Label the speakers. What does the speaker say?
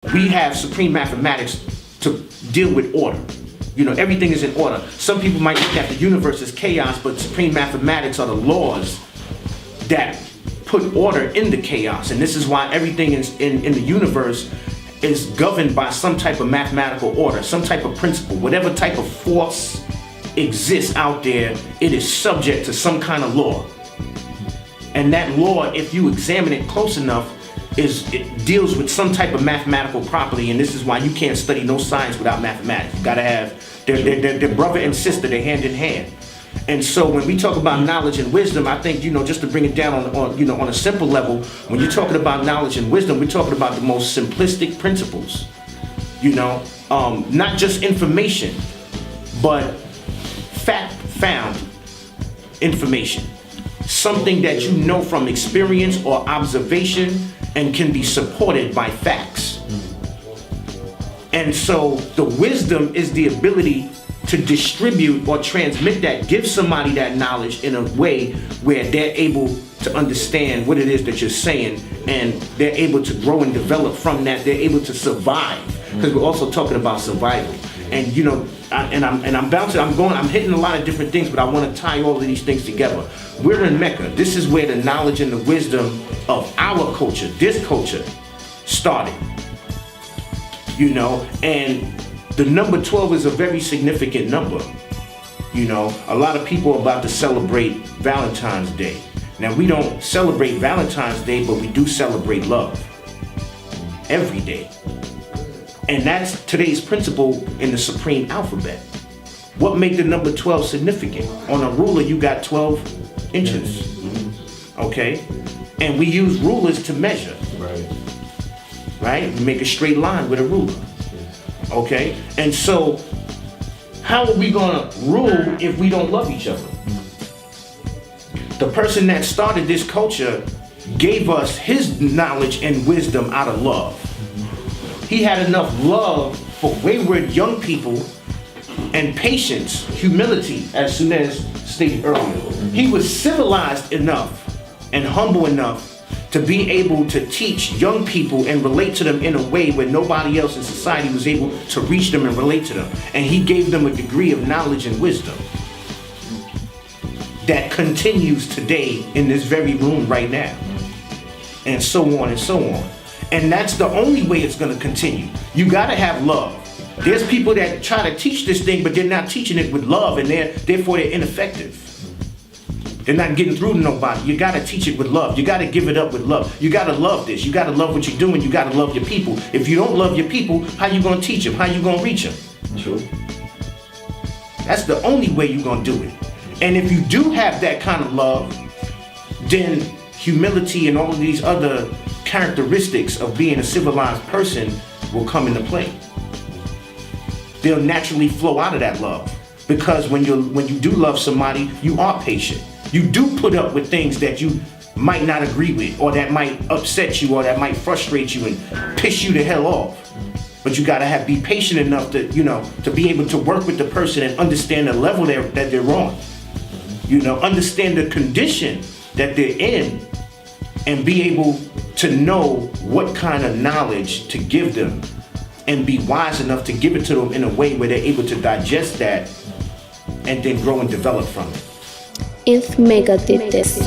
Speaker 1: We have supreme mathematics to deal with order. You know, everything is in order. Some people might look at the universe as chaos, but supreme mathematics are the laws that put order in the chaos. And this is why everything in the universe is governed by some type of mathematical order, some type of principle. Whatever type of force exists out there, it is subject to some kind of law. And that law, if you examine it close enough, it deals with some type of mathematical property. And this is why you can't study no science without mathematics. You gotta have, they're brother and sister, they're hand in hand. And so when we talk about knowledge and wisdom, I think, you know, just to bring it down on a simple level, when you're talking about knowledge and wisdom, we're talking about the most simplistic principles, you know, not just information, but fact-found information, something that you know from experience or observation and can be supported by facts. And so the wisdom is the ability to distribute or transmit that, give somebody that knowledge in a way where they're able to understand what it is that you're saying, and they're able to grow and develop from that. They're able to survive, because we're also talking about survival. And you know, I'm hitting a lot of different things, but I want to tie all of these things together. We're in Mecca. This is where the knowledge and the wisdom of our culture, this culture, started. You know, and the number 12 is a very significant number. You know, a lot of people are about to celebrate Valentine's Day. Now, we don't celebrate Valentine's Day, but we do celebrate love every day. And that's today's principle in the supreme alphabet. What made the number 12 significant? On a ruler, you got 12 inches. Okay? And we use rulers to measure. Right? We make a straight line with a ruler. Okay? And so, how are we gonna rule if we don't love each other? The person that started this culture gave us his knowledge and wisdom out of love. He had enough love for wayward young people and patience, humility, as Sunez stated earlier. He was civilized enough and humble enough to be able to teach young people and relate to them in a way where nobody else in society was able to reach them and relate to them. And he gave them a degree of knowledge and wisdom that continues today in this very room right now. And so on and so on. And that's the only way it's gonna continue. You gotta have love. There's people that try to teach this thing, but they're not teaching it with love, and therefore they're ineffective. They're not getting through to nobody. You gotta teach it with love. You gotta give it up with love. You gotta love this. You gotta love what you're doing. You gotta love your people. If you don't love your people, how you gonna teach them? How you gonna reach them?
Speaker 2: True.
Speaker 1: That's the only way you're gonna do it. And if you do have that kind of love, then humility and all of these other characteristics of being a civilized person will come into play. They'll naturally flow out of that love. Because when you do love somebody, you are patient. You do put up with things that you might not agree with, or that might upset you, or that might frustrate you and piss you the hell off. But you gotta be patient enough to, you know, to be able to work with the person and understand the level that they're on. You know, understand the condition that they're in, and be able to know what kind of knowledge to give them, and be wise enough to give it to them in a way where they're able to digest that and then grow and develop from it.
Speaker 3: If Mega did this.